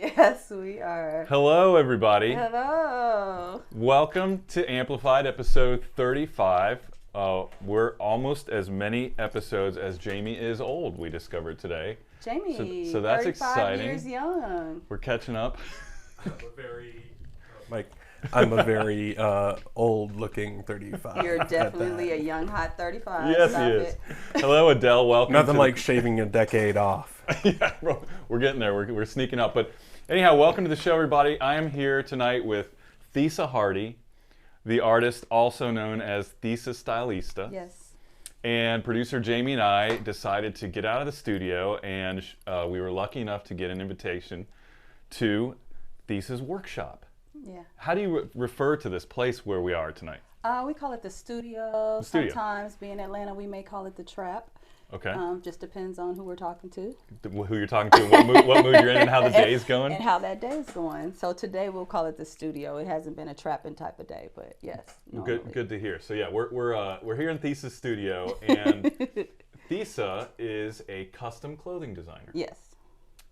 Yes, we are. Hello, everybody. Hello. Welcome to Amplified episode 35. We're almost as many episodes as Jamie is old, we discovered today. Jamie, so that's 35 exciting. years young. We're catching up. I'm a very old-looking 35. You're definitely a young, hot 35. Yes, Stop he is. it. Hello, Adele. Welcome. Nothing like shaving a decade off. Yeah, we're getting there. We're sneaking up. But anyhow, welcome to the show, everybody. I am here tonight with Thesa Hardy, the artist also known as Thesa Stylista. Yes. And producer Jamie and I decided to get out of the studio, and we were lucky enough to get an invitation to Thesa's workshop. Yeah. How do you refer to this place where we are tonight? We call it the studio. The studio. Sometimes, being in Atlanta, we may call it the trap. Okay. Just depends on who we're talking to. Who you're talking to, and what mood you're in, and how the day's going? And how that day's going. So today we'll call it the studio. It hasn't been a trapping type of day, but yes. Good to hear. So yeah, we're here in Thesa's studio, and Thesa is a custom clothing designer. Yes.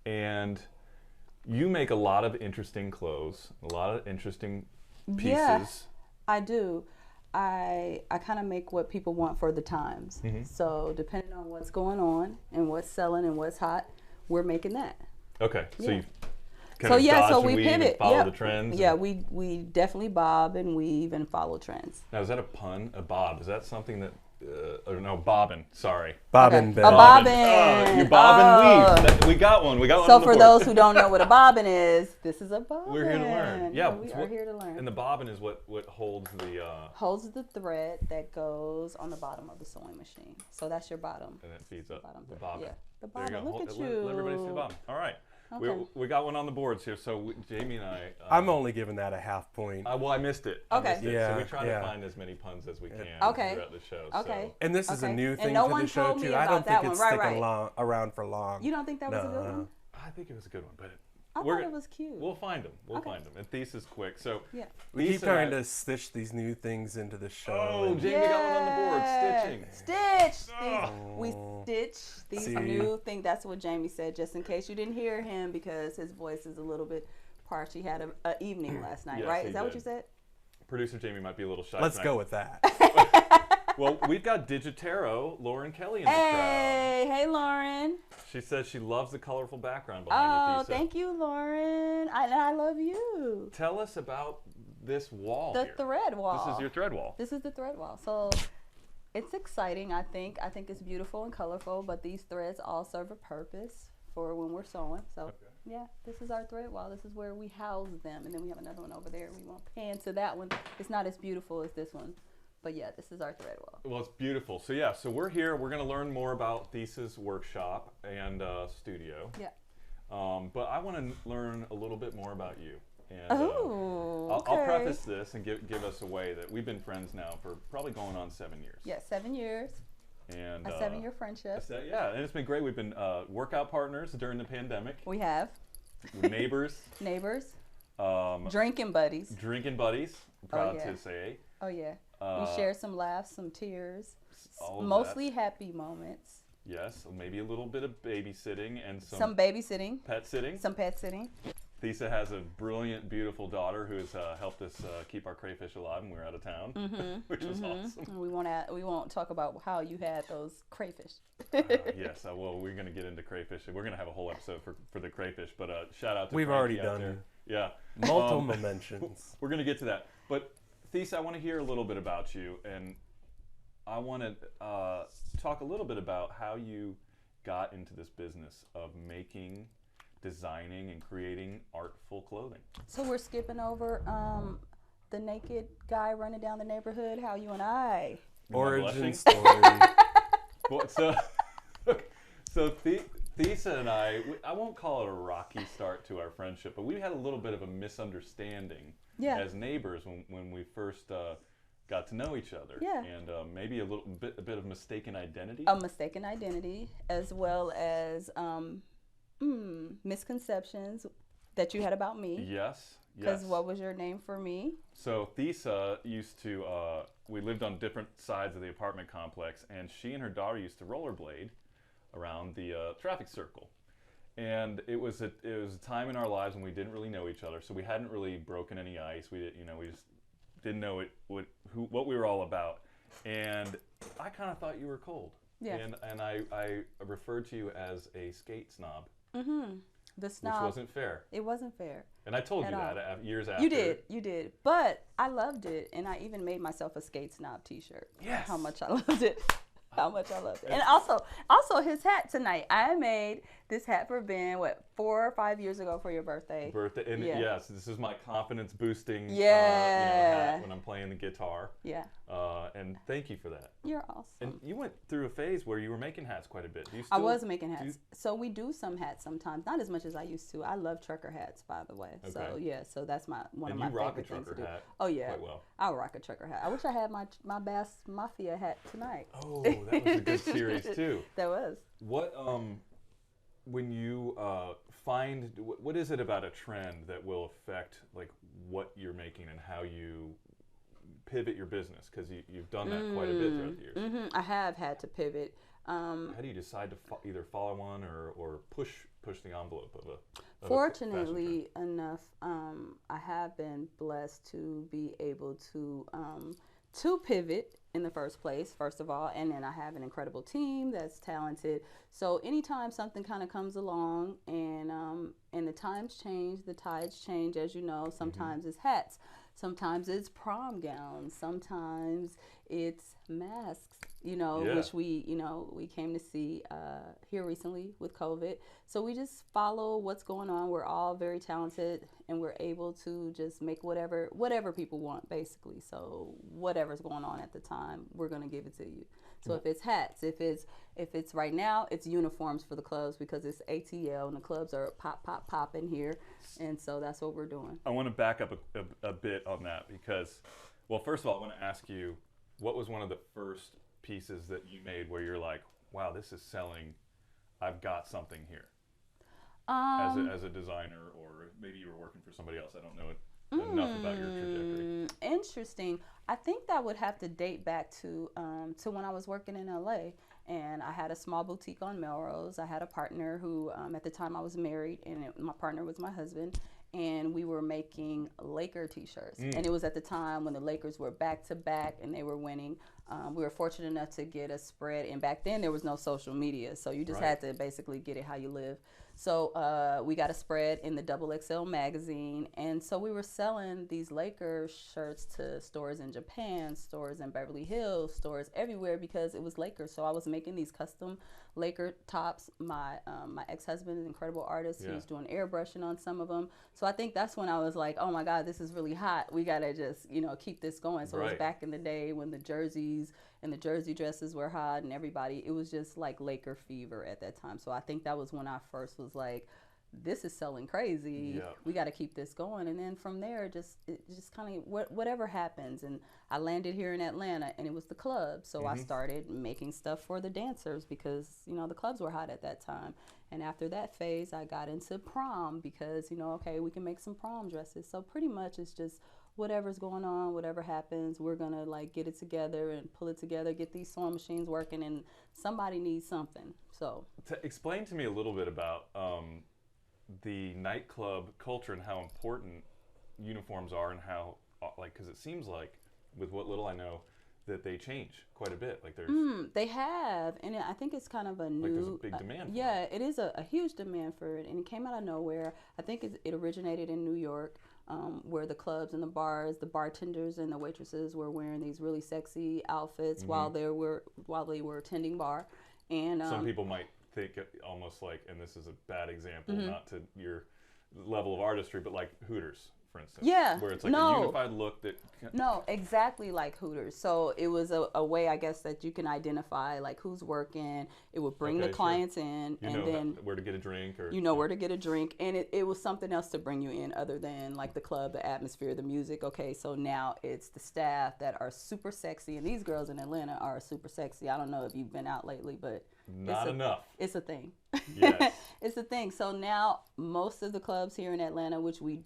And you make a lot of interesting clothes, a lot of interesting pieces. Yeah, I do. I kind of make what people want for the times. Mm-hmm. So depending on what's going on and what's selling and what's hot, we're making that. Okay, so Yeah. you kind of dodge so and we weave and pivot. follow Yeah. the trends. Yeah, we definitely bob and weave and follow trends. Now, is that a pun? A bob? Is that something that? Or no, bobbin. Sorry. Bobbin, Okay. Ben. A bobbin. You bob and Oh. weave. We got one. We got one. So on the for board. those who don't know what a bobbin is, this is a bobbin. We're here to learn. Yeah, we it's are here to learn. And the bobbin is what holds the. Holds the thread that goes on the bottom of the sewing machine. So that's your bottom. And it feeds up Bottom the thread. bobbin. Yeah, the There you bobbin. go. Look at Let you. everybody see the bobbin. All right. Okay. We got one on the boards here. So Jamie and I. I'm only giving that a half point. Well, I missed it. Okay. I missed it. So Yeah, we try yeah. to find as many puns as we can Okay. throughout the show. Okay. And this is a Okay. new And thing no to one the show, told me too. I about don't that think it's one. sticking Right. around for long. You don't think that was a good No. one? I think it was a good one, but I thought it was cute. We'll find them. We'll Okay. find them. And Thesa's quick. So Yeah. We keep Thesa trying and I- to stitch these new things into the show. Oh, and- Jamie got one on the board. Yeah. Stitching. Stitch. Oh. We stitch these See? new things. That's what Jamie said, just in case you didn't hear him, because his voice is a little bit parched. He had an evening last night, Yes, right? he Is that what did. you said? Producer Jamie might be a little shy. Let's tonight. go with that. Well, we've got Digitaro, Lauren Kelly in the crowd. Hey, Lauren. She says she loves the colorful background Oh, behind you, Thesa. thank you, Lauren. I love you. Tell us about this wall The here. thread wall. This is your thread wall. This is the thread wall. So it's exciting, I think. I think it's beautiful and colorful, but these threads all serve a purpose for when we're sewing. So yeah, this is our thread wall. This is where we house them. And then we have another one over there. We won't pan to that one. It's not as beautiful as this one. But yeah, this is our thread wall. Well, it's beautiful. So yeah, so we're here. We're going to learn more about Thesa's workshop and studio. Yeah. But I want to learn a little bit more about you. And, Oh, I'll okay. preface this and give us away that we've been friends now for probably going on 7 years. Yeah, 7 years. And A 7-year friendship. Yeah, and it's been great. We've been workout partners during the pandemic, We have neighbors, neighbors, um, drinking buddies. drinking buddies. Proud yeah. to say. Oh yeah. We shared some laughs, some tears, all of mostly happy moments. Yes, maybe a little bit of babysitting and Some babysitting, pet sitting. some pet sitting. Thesa has a brilliant, beautiful daughter who has helped us keep our crayfish alive when we were out of town, which was awesome. We won't talk about how you had those crayfish. Yes, well, we're going to get into crayfish. We're going to have a whole episode for the crayfish, but shout out to We've Frankie already out done there. Yeah. multiple mentions. We're going to get to that. But Thesa, I want to hear a little bit about you, and I want to talk a little bit about how you got into this business of making, designing, and creating artful clothing. So we're skipping over the naked guy running down the neighborhood. How you and I? Origin blushing? story. Well, so Thesa and I won't call it a rocky start to our friendship, but we had a little bit of a misunderstanding Yeah. as neighbors when we first got to know each other. Yeah. And maybe a bit of mistaken identity. A mistaken identity, as well as misconceptions that you had about me. Yes. Because Yes. what was your name for me? So Thesa used to, we lived on different sides of the apartment complex, and she and her daughter used to rollerblade around the traffic circle. and it was a time in our lives when we didn't really know each other, so we hadn't really broken any ice. We we just didn't know what we were all about, and I kind of thought you were cold. Yeah. And I referred to you as a skate snob. Mm-hmm. The snob. Which wasn't fair. It wasn't fair. And I told you that years after. You did. But I loved it, and I even made myself a skate snob T-shirt. Yes. How much I loved it. How much I loved it. And also his hat tonight. I made this hat for Ben, 4 or 5 years ago for your birthday. And yes, this is my confidence boosting hat when I'm playing the guitar. Yeah. And thank you for that. You're awesome. And you went through a phase where you were making hats quite a bit. I was making hats. So we do some hats sometimes, not as much as I used to. I love trucker hats, by the way. Okay. So yeah, so that's one of my favorite things to do. Hat oh yeah. Quite well. I'll rock a trucker hat. I wish I had my Bass Mafia hat tonight. Oh, that was a good series too. That was. What when you find what is it about a trend that will affect like what you're making and how you pivot your business, because you've done that quite a bit throughout the years. Mm-hmm. I have had to pivot. How do you decide to either follow one or push the envelope of a Fortunately enough, I have been blessed to be able to pivot in the first place, first of all, and then I have an incredible team that's talented. So anytime something kind of comes along and the times change, the tides change, as you know, sometimes it's hats, sometimes it's prom gowns, sometimes it's masks, which we came to see here recently with COVID. So we just follow what's going on. We're all very talented, and we're able to just make whatever people want, basically. So whatever's going on at the time, we're gonna give it to you. So if it's hats, if it's right now, it's uniforms for the clubs, because it's ATL and the clubs are pop in here, and so that's what we're doing. I want to back up a bit on that, because, well, first of all, I want to ask you, what was one of the first pieces that you made where you're like, wow, this is selling, I've got something here, as a designer, or maybe you were working for somebody else, I don't know enough about your trajectory. Interesting. I think that would have to date back to when I was working in LA, and I had a small boutique on Melrose. I had a partner who, at the time I was married, and my partner was my husband, and we were making Laker t-shirts. And it was at the time when the Lakers were back to back and they were winning. We were fortunate enough to get a spread, and back then there was no social media, so you just had to basically get it how you live. So we got a spread in the XXL magazine, and so we were selling these Lakers shirts to stores in Japan, stores in Beverly Hills, stores everywhere, because it was Lakers. So I was making these custom Laker tops. My ex-husband is an incredible artist. He was doing airbrushing on some of them. So I think that's when I was like, oh my God, this is really hot. We gotta just keep this going. So it was back in the day when the jerseys and the jersey dresses were hot, and it was just like Laker fever at that time. So I think that was when I first was like, this is selling crazy. Yeah. We got to keep this going. And then from there, it just kind of whatever happens. And I landed here in Atlanta, and it was the club. So I started making stuff for the dancers, because the clubs were hot at that time. And after that phase, I got into prom, because okay, we can make some prom dresses. So pretty much it's just whatever's going on, whatever happens, we're gonna like get it together and pull it together, get these sewing machines working, and somebody needs something. So explain to me a little bit about the nightclub culture and how important uniforms are, and how because it seems like, with what little I know, that they change quite a bit. Like there's they have, and I think it's kind of a new. Like there's a big demand. Yeah, it is a huge demand for it, and it came out of nowhere. I think it originated in New York. Where the clubs and the bars, the bartenders and the waitresses were wearing these really sexy outfits while they were attending bar, and some people might think almost like, and this is a bad example, not to your level of artistry, but like Hooters, for instance. Yeah. Where it's like a unified look that... No, exactly like Hooters. So it was a way, I guess, that you can identify like who's working. It would bring the clients in, and then... where to get a drink, or... where to get a drink. And it was something else to bring you in other than like the club, the atmosphere, the music. Okay, so now it's the staff that are super sexy. And these girls in Atlanta are super sexy. I don't know if you've been out lately, but... Not enough. It's a thing. Yes. It's a thing. So now most of the clubs here in Atlanta, which we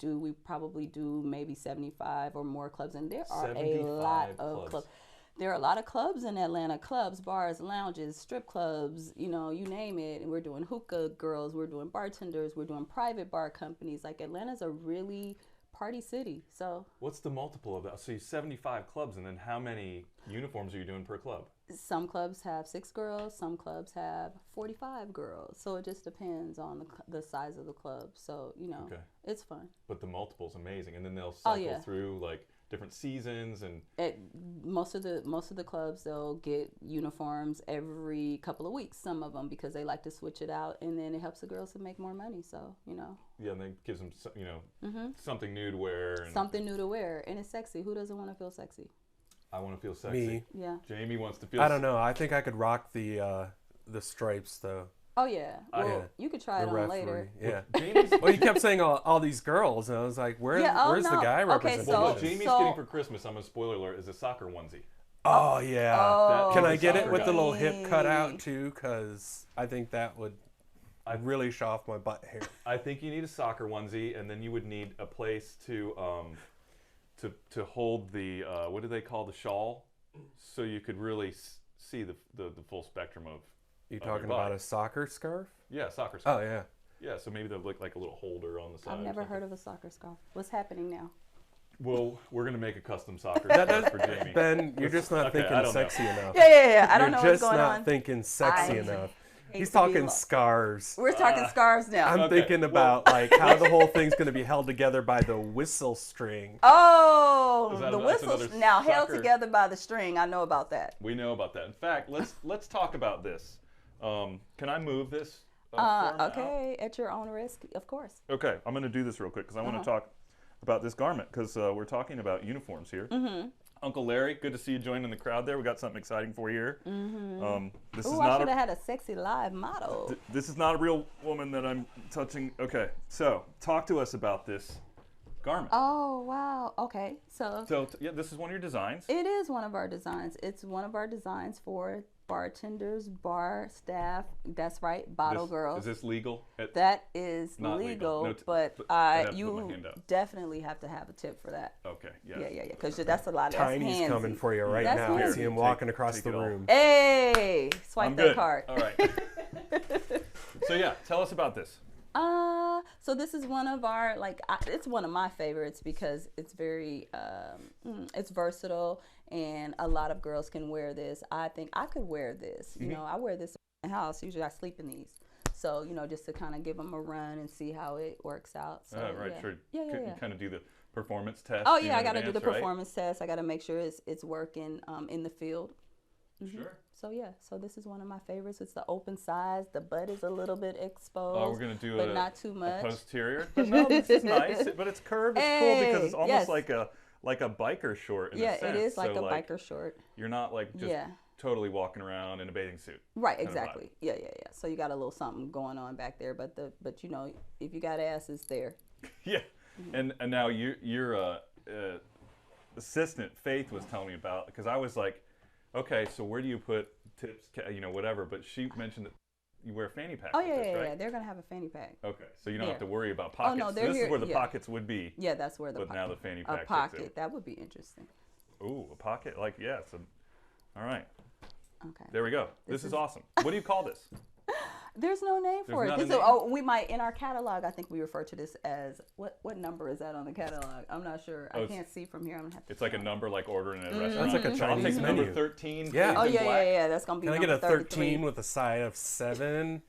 probably do maybe 75 or more clubs, and there are a lot of clubs. there are a lot of clubs in Atlanta, clubs, bars, lounges, strip clubs, you know, you name it. And we're doing hookah girls, we're doing bartenders, we're doing private bar companies. Like Atlanta's a really party city. So What's the multiple of that? So you 75 clubs, and then how many uniforms are you doing per club? some clubs have 6 girls, some clubs have 45 girls. So it just depends on the size of the club. So, you know, it's fun. But the multiple's amazing, and then they'll cycle through like different seasons and Most of the clubs, they'll get uniforms every couple of weeks, some of them, because they like to switch it out, and then it helps the girls to make more money. So, you know, and then gives them, you know, something new to wear. And something new to wear, and it's sexy. Who doesn't want to feel sexy? I want to feel sexy. Me. Yeah. Jamie wants to feel. I don't know. I think I could rock the stripes though. Oh yeah. Well, you could try it on later. Yeah. Jamie's, Well, you kept saying all these girls, and I was like, where's the guy representation? well, what Jamie's getting for Christmas, I'm a spoiler alert, is a soccer onesie. Oh yeah. Oh, Can I get it with guy. the little hip cutout too? Because I think that would really show off my butt hair. I think you need a soccer onesie, and then you would need a place to hold the what do they call the shawl, so you could really see the full spectrum of. You talking about a soccer scarf? Yeah, soccer scarf. Oh yeah. Yeah, so maybe they'll look like a little holder on the side. I've never heard of a soccer scarf. What's happening now? Well, we're gonna make a custom soccer scarf for Jamie. Ben, you're just not thinking sexy enough. Yeah. I don't know what's going on. You're just not thinking sexy enough. He's to be talking scarves. We're talking scarves now. I'm thinking about like how the whole thing's going to be held together by the whistle string. Oh, Is that the that's whistle another now held soccer- together by the string. I know about that. We know about that. In fact, let's talk about this. Can I move this? form Okay, at your own risk, of course. Okay, I'm going to do this real quick because I want to talk about this garment because we're talking about uniforms here. Uncle Larry, good to see you joining the crowd there. We got something exciting for you here. This is Ooh, I should have had a sexy live model. This is not a real woman that I'm touching. Okay, so talk to us about this garment. Oh, wow. Okay, so yeah, this is one of your designs. it is one of our designs. It's one of our designs for bartenders, bar staff. That's right, bottle girls. Is this legal? That is Not legal, legal. No but I'd have to put my you hand up. definitely have to have a tip for that. Okay, yes. Yeah, because that's a lot. Tiny's that's coming handsy. for you right That's now. I handsy. see him walking across take the it all. room. Hey, swipe I'm that good. card. All right. So yeah, tell us about this. So this is one of our, it's one of my favorites because it's very, it's versatile and a lot of girls can wear this. I think I could wear this. You know, I wear this in the house. Usually I sleep in these. So, you know, just to kind of give them a run and see how it works out. So, Right, yeah. sure. Yeah. Kind of do the performance test. Oh, yeah, I got to do the right? performance test. I got to make sure it's working in the field. Sure. So this is one of my favorites. It's the open size. The butt is a little bit exposed. Oh, we're gonna do but not too much. a posterior. But no, this is nice. But it's curved. It's cool because it's almost yes. like a biker short in a Yeah, sense. it is like so a biker short. You're not like just totally walking around in a bathing suit. Right, exactly. Yeah. So you got a little something going on back there, but you know, if you got ass, it's there. Yeah, and now your assistant Faith was telling me about, because I was like, okay, so where do you put tips, you know, whatever, but she mentioned that you wear a fanny pack. Oh with this, right? yeah. They're gonna have a fanny pack. Okay, so you don't have to There. worry about pockets. no, So they're this here- is where the yeah. pockets would be. Yeah, that's where the But now the fanny pack a kicks pocket. in. That would be interesting. Ooh, a pocket, like so. All right, Okay. there we go. This is awesome. What do you call this? There's no name for There's it. not a name? We might in our catalog. I think we refer to this as what number is that on the catalog? I'm not sure. I can't see from here. I'm gonna have to. It's like a number, like ordering at a That's restaurant. like a I'll Chinese take number menu. 13. Yeah. please, Oh in yeah, black. yeah. That's gonna be. Can I get a number 13 with a side of 7?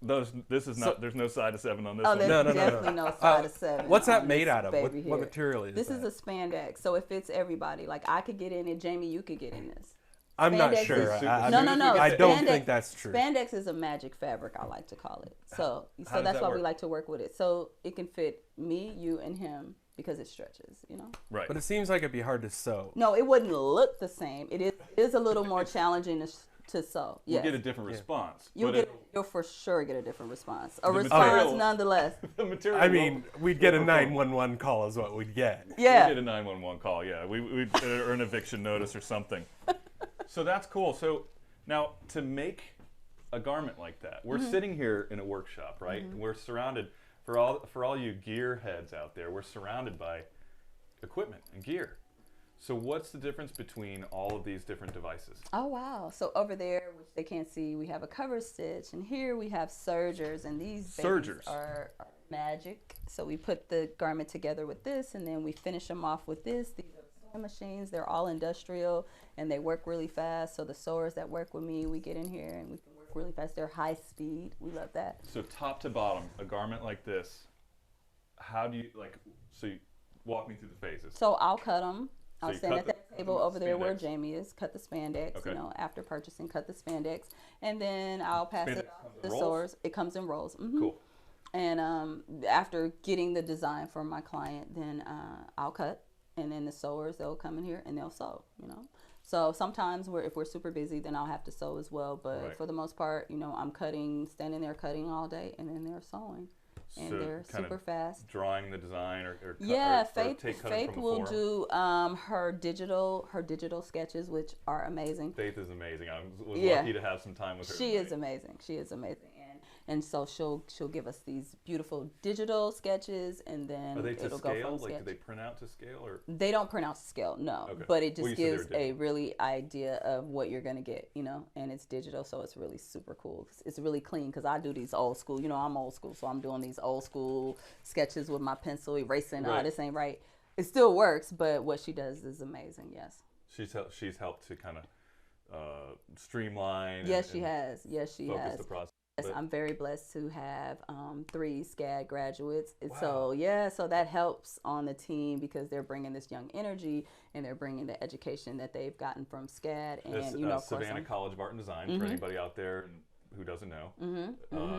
This is not. There's no side of 7 on this Oh, one. there's No. definitely no side of 7. What's that on made this out of? What baby here. material is This that? is a spandex, so it fits everybody. Like I could get in it. Jamie, you could get in this. I'm not Spandex sure. is super- I, No. I don't Spandex- think that's true. Spandex is a magic fabric, I like to call it. So does that's that why we work? like to work with it. So it can fit me, you, and him because it stretches. You know. Right. But it seems like it'd be hard to sew. No, it wouldn't look the same. It is a little more challenging to sew. You Yes. get a different response. You'll but you'll for sure get a different response. A The response material- nonetheless. the material. I mean, we'd get a will- 911 call is what we'd get. We Yeah. get a 911 call, yeah. We'd or an eviction notice or something. So that's cool. So now to make a garment like that, we're sitting here in a workshop, right? We're surrounded, for all you gear heads out there, we're surrounded by equipment and gear. So what's the difference between all of these different devices? Oh, wow. So over there, which they can't see, we have a cover stitch, and here we have sergers, and these babies are magic. So we put the garment together with this, and then we finish them off with this. These are sewing machines. They're all industrial, and they work really fast. So the sewers that work with me, we get in here, and we can work really fast. They're high speed. We love that. So top to bottom, a garment like this, how do you, like, so you walk me through the phases. So I'll cut them. So I'll stand at that table over there where spandex. Jamie is, cut the spandex, Okay. you know, after purchasing, cut the spandex, and then I'll pass Spandex it off comes to in the rolls? sewers. It comes in rolls. Mm-hmm. Cool. And after getting the design from my client, then I'll cut, and then the sewers, they'll come in here and they'll sew, you know. So sometimes if we're super busy, then I'll have to sew as well. But Right. for the most part, you know, I'm cutting, standing there cutting all day, and then they're sewing. And So they're kind super of fast. drawing the design or Yeah, take cutting Faith from will the do her digital sketches, which are amazing. Faith is amazing. I was Yeah. lucky to have some time with her. She is amazing. She is amazing. And so she'll give us these beautiful digital sketches, and then Are they to it'll go scale? from Like, sketch. do they print out to scale, or? They don't print out to scale, no. Okay. But it Well, just you said they gives were a digital. really idea of what you're gonna get, you know. And it's digital, so it's really super cool. It's really clean because I do these old school. You know, I'm old school, so I'm doing these old school sketches with my pencil, erasing. Right. Oh, this ain't right. It still works, but what she does is amazing. Yes. She's helped to kind of streamline. Yes, and, she has. Yes, she focus has. the process. Yes, But- I'm very blessed to have 3 SCAD graduates. And Wow. So, yeah, so that helps on the team because they're bringing this young energy and they're bringing the education that they've gotten from SCAD. And, This, you know, of course, Savannah College of Art and Design, for anybody out there who doesn't know.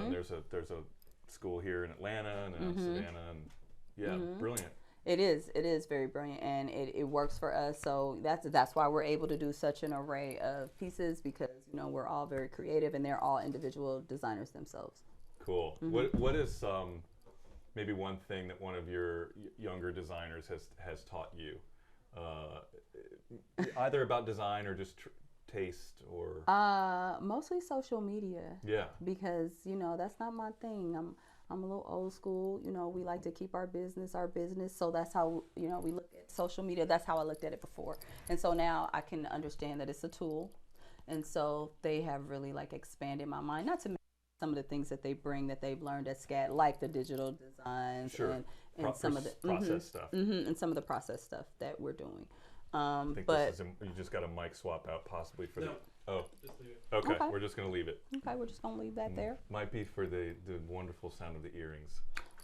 There's a school here in Atlanta and in Savannah, and yeah, brilliant. it is very brilliant, and it works for us. So that's why we're able to do such an array of pieces because, you know, we're all very creative and they're all individual designers themselves. Cool. What is maybe one thing that one of your younger designers has taught you, either about design or just taste or? Mostly social media. Yeah. Because, you know, that's not my thing. I'm a little old school. You know, we like to keep our business. So that's how, you know, we look at social media. That's how I looked at it before. And so now I can understand that it's a tool. And so they have really like expanded my mind, not to mention some of the things that they bring that they've learned at SCAD, like the digital designs Sure. and some of the process stuff. and some of the process stuff that we're doing. I think But you just got a mic swap out possibly for No. the. Oh, Just leave it. okay. Okay. We're just gonna leave it. okay, we're just gonna leave that there. Might be for the wonderful sound of the earrings.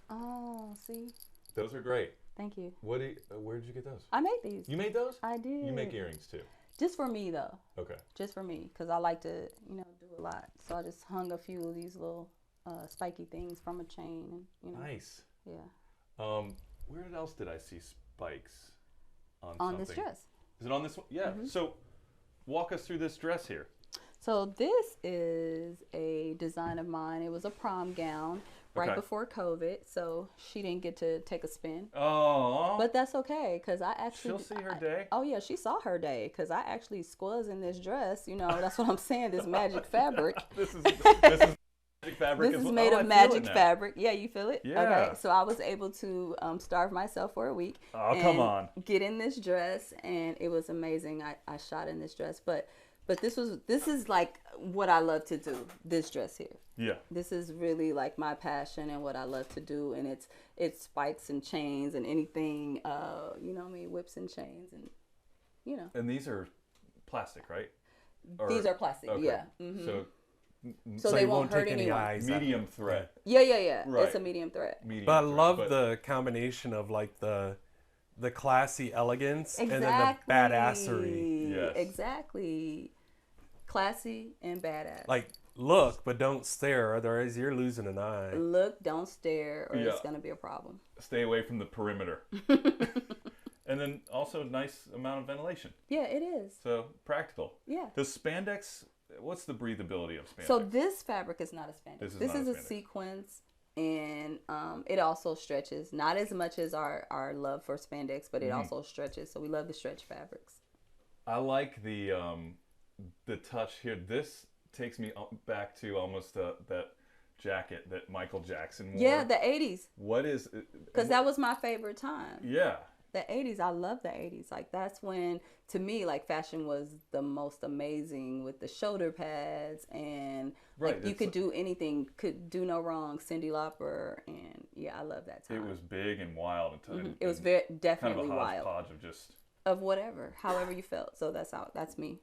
Oh, see, Those are great. thank you. Where did you get those? I made these. You made those? I did. You make earrings too. Just for me though. Okay. Just for me, because I like to, you know, do a lot. So I just hung a few of these little spiky things from a chain, and you know, Nice. yeah, Where else did I see spikes on on something? this dress. Is it on this one? Yeah. So walk us through this dress here. So this is a design of mine. It was a prom gown right Okay. before COVID, so she didn't get to take a spin. Oh. But that's okay, because I actually... She'll see her day. Oh, yeah, she saw her day, because I actually squaz in this dress. You know, that's what I'm saying, this magic fabric. This is magic fabric. This as is well. made Oh, I of feel it magic now. fabric. Yeah, you feel it? Yeah. Okay, so I was able to starve myself for a week. Oh, and come on. Get in this dress, and it was amazing. I shot in this dress, but this is like what I love to do. This dress here. Yeah. This is really like my passion and what I love to do, and it's spikes and chains and anything, you know what I mean, whips and chains, and you know. And these are plastic, right? These are plastic, okay. yeah. So they you won't hurt take any anyone. eyes out. Medium thread. Yeah. Right. It's a medium thread. Medium But I thread, love but- the combination of like the classy elegance Exactly. and then the badassery. Yes. Exactly. Classy and badass. Like look, but don't stare, otherwise you're losing an eye. Look, don't stare, or Yeah. it's gonna be a problem. Stay away from the perimeter. And then also nice amount of ventilation. Yeah, it is. So practical. Yeah. Does spandex, what's the breathability of spandex? So this fabric is not a spandex. This is This not is a a spandex. sequence, and it also stretches. Not as much as our love for spandex, but it also stretches. So we love the stretch fabrics. I like the touch here. This takes me back to almost that jacket that Michael Jackson wore. Yeah, the 80s. What is? Because that was my favorite time. Yeah. The 80s, I love the 80s. Like, that's when, to me, like, fashion was the most amazing with the shoulder pads and, like, you could do anything, could do no wrong. Cyndi Lauper, and, yeah, I love that time. It was big and wild. And it was very, definitely kind of a wild. hodgepodge of just... Of whatever, however you felt. So that's me.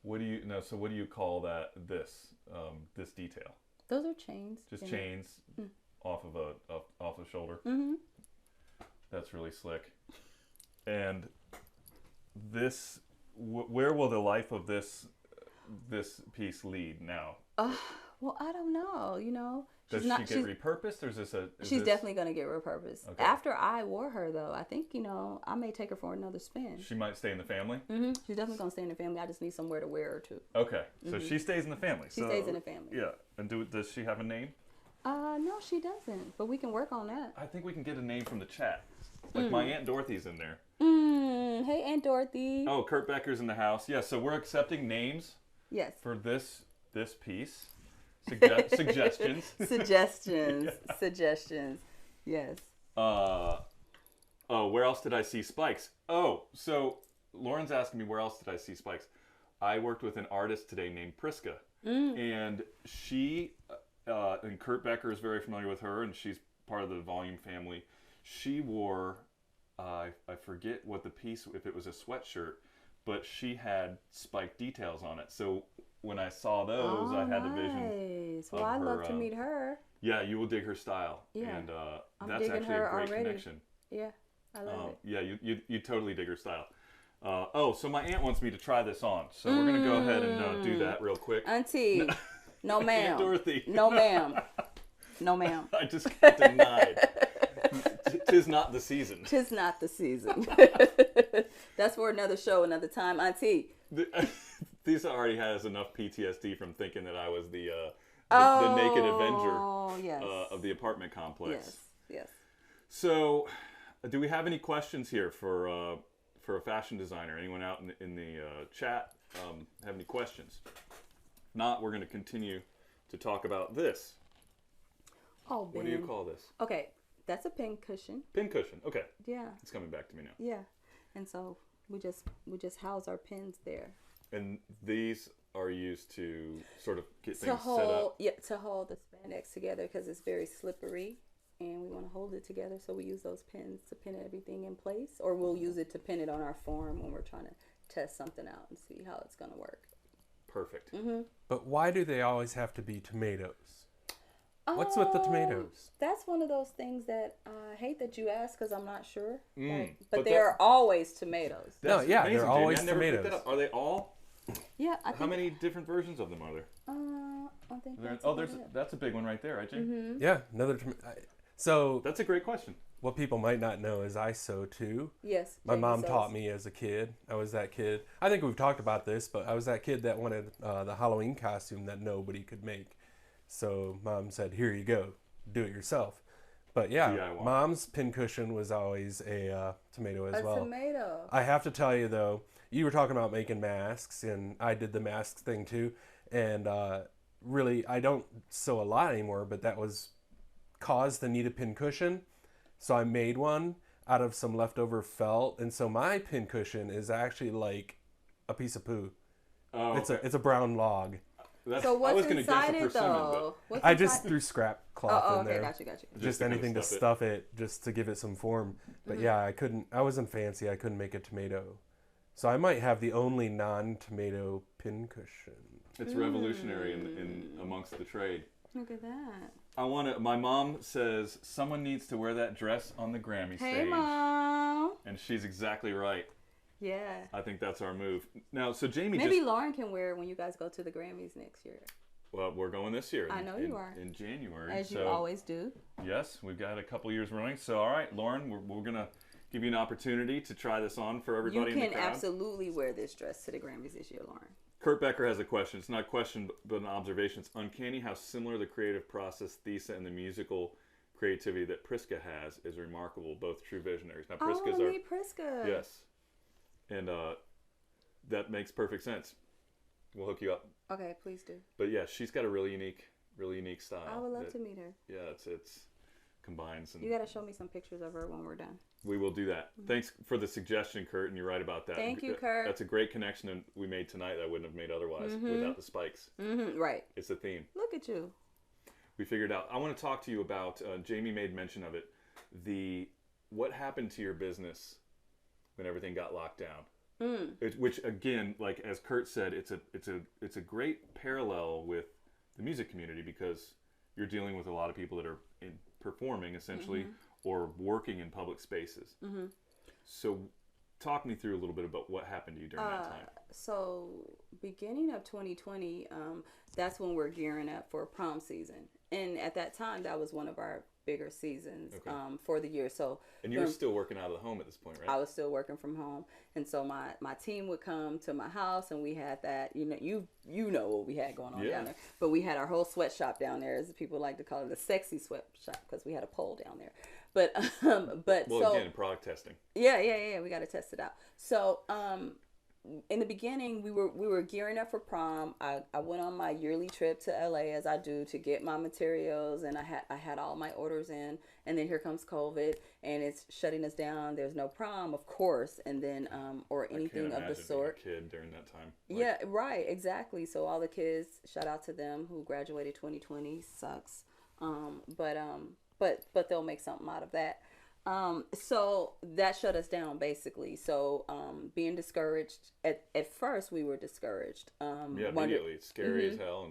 What do you call this detail? Those are chains. Just chains off of a shoulder. Mm-hmm. That's really slick. And this, where will the life of this piece lead now? Well, I don't know. You know, does she get repurposed, or is this a? She's definitely gonna get repurposed. Okay. After I wore her, though, I think I may take her for another spin. She might stay in the family. Mm-hmm. She's definitely gonna stay in the family. I just need somewhere to wear her to. Okay, so she stays in the family. She stays in the family. Yeah, and does she have a name? No, she doesn't. But we can work on that. I think we can get a name from the chat. Like my Aunt Dorothy's in there. Hey, Aunt Dorothy. Oh, Kurt Becker's in the house. Yeah, so we're accepting names. Yes. For this piece. Suggestions. Suggestions. Yes. Suggestions. Yes. Where else did I see spikes? Oh, so Lauren's asking me where else did I see spikes. I worked with an artist today named Priska. And she, and Kurt Becker is very familiar with her, and she's part of the Volume family. She wore, I forget what the piece, if it was a sweatshirt, but she had spiked details on it. So when I saw those, I had the vision. Well, I'd love to meet her. Yeah, you will dig her style. Yeah. And that's actually a great connection. Yeah, I love it. Yeah, you totally dig her style. So my aunt wants me to try this on. So we're going to go ahead and do that real quick. Auntie, no ma'am. Aunt Dorothy. No ma'am. No ma'am. I just got denied. Tis not the season. Tis not the season. That's for another show, another time. Auntie. Thesa already has enough PTSD from thinking that I was the naked avenger of the apartment complex. Yes. So, do we have any questions here for a fashion designer? Anyone out in the chat have any questions? If not, we're going to continue to talk about this. Oh, Ben. What do you call this? Okay, that's a pin cushion. Pin cushion. Okay. Yeah. It's coming back to me now. Yeah, and so we just house our pins there. And these are used to sort of get things set up? Yeah, to hold the spandex together because it's very slippery and we want to hold it together. So we use those pins to pin everything in place, or we'll use it to pin it on our form when we're trying to test something out and see how it's going to work. Perfect. Mm-hmm. But why do they always have to be tomatoes? What's with the tomatoes? That's one of those things that I hate that you ask because I'm not sure. But they're always tomatoes. No, yeah, amazing, they're always Jamie. I never picked tomatoes. that up. Are they all? Yeah, I think. How many different versions of them are there? I think That's a big one right there, right, Jane? Mm-hmm. Yeah, another so that's a great question. What people might not know is I sew too. Yes. My mom taught me as a kid. I was that kid. I think we've talked about this, but I was that kid that wanted the Halloween costume that nobody could make. So mom said, "Here you go, do it yourself." But yeah, DIY. Mom's pincushion was always a tomato as well. A tomato. I have to tell you though, you were talking about making masks, and I did the mask thing too. And really, I don't sew a lot anymore, but that was caused the need a pincushion. So I made one out of some leftover felt, and so my pincushion is actually like a piece of poo. Oh, It's a brown log. So what's inside it though? I just threw scrap cloth in there. Gotcha. Just anything to stuff it, just to give it some form. But yeah, I wasn't fancy. I couldn't make a tomato. So I might have the only non-tomato pincushion. It's revolutionary in amongst the trade. Look at that. My mom says someone needs to wear that dress on the Grammy stage. Hey, Mom. And she's exactly right. Yeah. I think that's our move. Now, so Jamie Maybe Lauren can wear it when you guys go to the Grammys next year. Well, we're going this year. I know you are. In January. As you always do. Yes, we've got a couple years running. So, all right, Lauren, we're going to give you an opportunity to try this on for everybody in the crowd. You can absolutely wear this dress to the Grammys this year, Lauren. Kurt Becker has a question. It's not a question, but an observation. It's uncanny how similar the creative process, Thesa, and the musical creativity that Priska has is remarkable. Both true visionaries. Now, meet Priska. Yes. And that makes perfect sense. We'll hook you up. Okay, please do. But yeah, she's got a really unique style. I would love to meet her. Yeah, it's combines. And you got to show me some pictures of her when we're done. We will do that. Thanks for the suggestion, Kurt, and you're right about that. Thank you, Kurt. That's a great connection that we made tonight that I wouldn't have made otherwise without the spikes. Right. It's a theme. Look at you. We figured out. I want to talk to you about, Jamie made mention of it, what happened to your business when everything got locked down. Which, again, like as Kurt said, it's a great parallel with the music community because you're dealing with a lot of people that are performing, essentially, or working in public spaces. So talk me through a little bit about what happened to you during that time. So beginning of 2020, that's when we're gearing up for prom season. And at that time, that was one of our bigger seasons for the year. So, and you were still working out of the home at this point, right? I was still working from home. And so my team would come to my house and we had that, you know what we had going on down there. But we had our whole sweatshop down there, as people like to call it, the sexy sweatshop, because we had a pole down there. But again, product testing. Yeah. We got to test it out. So, in the beginning, we were gearing up for prom. I went on my yearly trip to LA, as I do, to get my materials, and I had all my orders in. And then here comes COVID, and it's shutting us down. There's no prom, of course, and then or anything of the sort. Being a kid during that time. Yeah, right, exactly. So all the kids, shout out to them who graduated 2020. Sucks, but they'll make something out of that. So that shut us down basically. So, being discouraged at first, we were discouraged. Immediately. It's scary as hell.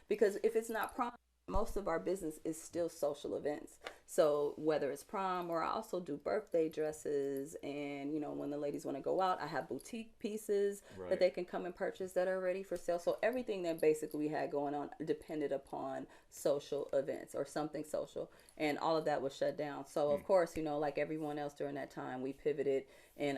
Because if it's not prom, most of our business is still social events. So whether it's prom, or I also do birthday dresses, and when the ladies want to go out, I have boutique pieces that they can come and purchase that are ready for sale. So everything that basically we had going on depended upon social events or something social, and all of that was shut down. So of course, like everyone else during that time, we pivoted, and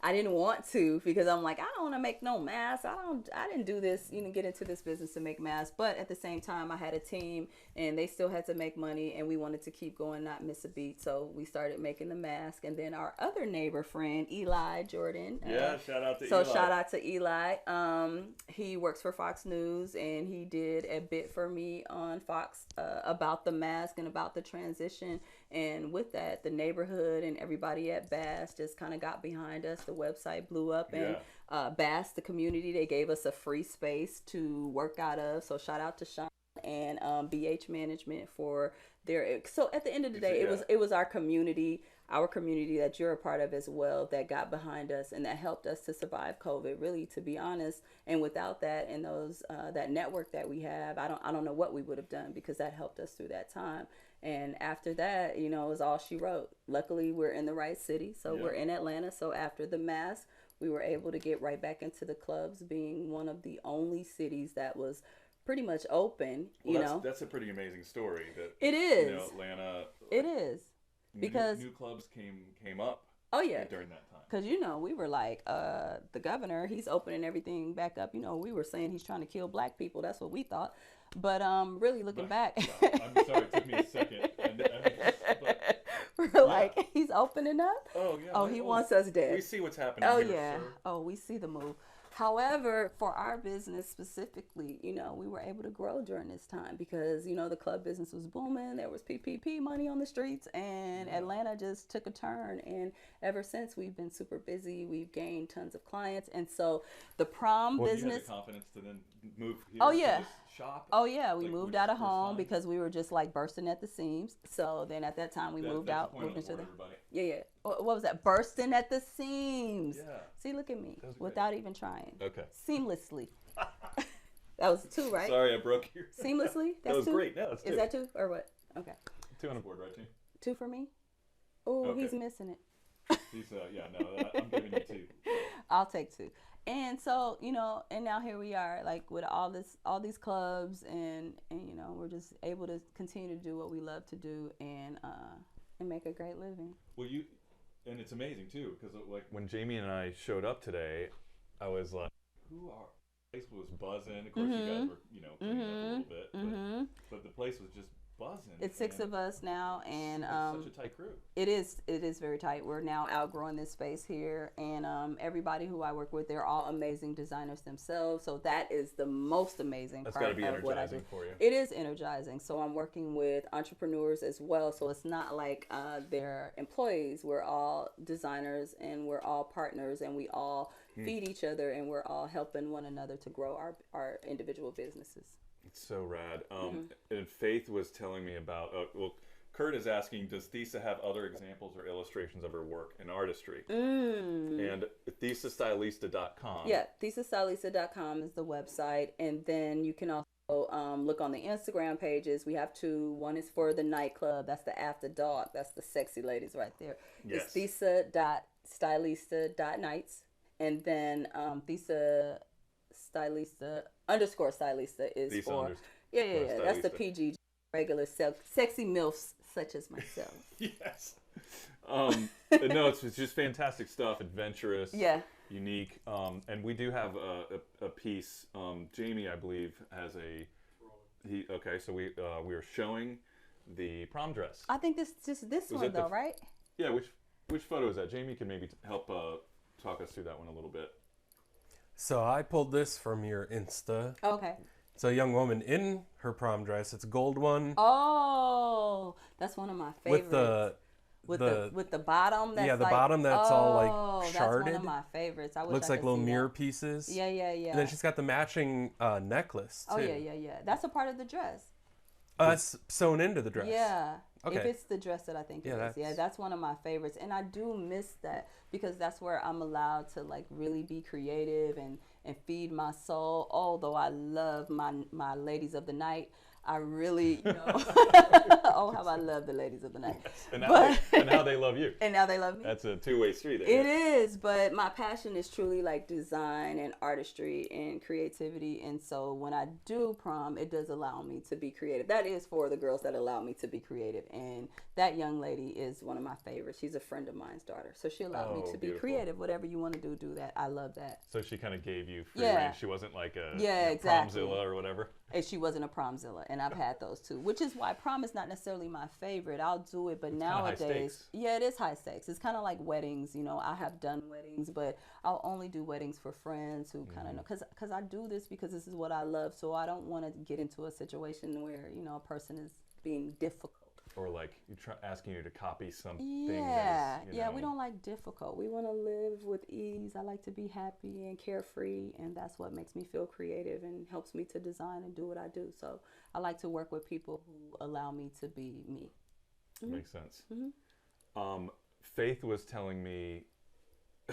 I didn't want to, because I'm like, I don't want to make no masks. I didn't do this, get into this business to make masks. But at the same time, I had a team and they still had to make money, and we wanted to keep going, not miss a beat. So we started making the mask. And then our other neighbor friend, Eli Jordan. Shout out to Eli. So shout out to Eli. He works for Fox News, and he did a bit for me on Fox about the mask and about the transition. And with that, the neighborhood and everybody at Bass just kind of got behind us. The website blew up, and Bass, the community, they gave us a free space to work out of. So shout out to Sean and BH Management for their. So at the end of the day, it was our community that you're a part of as well, that got behind us and that helped us to survive COVID, really, to be honest. And without that and those that network that we have, I don't know what we would have done, because that helped us through that time. And after that, it was all she wrote. Luckily, we're in the right city. So we're in Atlanta. So after the mask, we were able to get right back into the clubs, being one of the only cities that was pretty much open. That's a pretty amazing story. That it is. Atlanta. It is. Because new clubs came up. Oh yeah. During that time. Because we were like, the governor, he's opening everything back up. We were saying he's trying to kill black people. That's what we thought. But really looking back, I'm sorry, it took me a second. We're like, he's opening up. Oh yeah. Oh, he wants us dead. We see what's happening. Oh here, yeah. Sir. Oh, we see the move. However, for our business specifically, we were able to grow during this time because, the club business was booming. There was PPP money on the streets, and Atlanta just took a turn. And ever since, we've been super busy. We've gained tons of clients. And so the prom business. You had the confidence to then move here to this shop? Oh, yeah. We moved out of home because we were just like bursting at the seams. So then at that time, we moved out. Moved into the. Yeah. What was that? Bursting at the seams. Yeah. See, look at me. Without even trying. Okay. Seamlessly. That was 2, right? Sorry, I broke your. Seamlessly? That's that was 2? Great. No, that's 2. Is that 2 or what? Okay. 2 on the board, right? 2. 2 for me? Oh, okay. He's missing it. He's I'm giving you 2. I'll take 2. And so, and now here we are, like with all these clubs, and we're just able to continue to do what we love to do, and make a great living. Well, and it's amazing too, because like when Jamie and I showed up today, I was like, "Who are?" The place was buzzing. Of course, you guys were, cleaning up a little bit, but the place was just buzzing. It's 6 of us now, and it's such a tight crew. It is very tight. We're now outgrowing this space here, and everybody who I work with, they're all amazing designers themselves. So that is the most amazing That's part gotta be of what I do. energizing for you. It is energizing. So I'm working with entrepreneurs as well. So it's not like they're employees. We're all designers, and we're all partners, and we all feed each other, and we're all helping one another to grow our individual businesses. It's so rad. And Faith was telling me about, Kurt is asking, does Thesa have other examples or illustrations of her work in artistry? And thesastylista.com. Yeah, thesastylista.com is the website. And then you can also look on the Instagram pages. We have 2. One is for the nightclub. That's the After Dark. That's the sexy ladies right there. Yes. It's thesa.stylista.nights. And then Thesa Stylista _stylista is Thesa for Stylista. that's the PG regular sexy milfs such as myself. Yes. No, it's just fantastic stuff. Adventurous. Yeah. Unique. And we do have a piece. Jamie, I believe, has okay. So we are showing the prom dress. I think this one though, right? Yeah. Which photo is that? Jamie can maybe help talk us through that one a little bit. So I pulled this from your Insta. Okay. It's a young woman in her prom dress. It's a gold one. Oh, that's one of my favorites. With the bottom. That's the bottom that's all like sharded. That's one of my favorites. I wish Looks I like could little see mirror that. pieces. Yeah. And then she's got the matching necklace too. Oh yeah. That's a part of the dress. That's sewn into the dress. Yeah. Okay. If it's the dress that I think it is. Yeah, that's one of my favorites. And I do miss that because that's where I'm allowed to like really be creative and feed my soul. Although I love my ladies of the night. I really, oh, how I love the ladies of the night. And now they love you. And now they love me. That's a two-way street. It is, but my passion is truly like design and artistry and creativity. And so when I do prom, it does allow me to be creative. That is for the girls that allow me to be creative. And that young lady is one of my favorites. She's a friend of mine's daughter. So she allowed me to be creative. Whatever you want to do that. I love that. So she kind of gave you free rein. She wasn't like a exactly. Promzilla or whatever. And she wasn't a Promzilla. And I've had those too, which is why prom is not necessarily my favorite. I'll do it, but it's nowadays, it is high stakes. It's kind of like weddings. I have done weddings, but I'll only do weddings for friends who kind of know, because I do this because this is what I love. So I don't want to get into a situation where a person is being difficult. Or like asking you to copy something. Yeah, we don't like difficult. We want to live with ease. I like to be happy and carefree, and that's what makes me feel creative and helps me to design and do what I do. So I like to work with people who allow me to be me. Makes sense. Faith was telling me,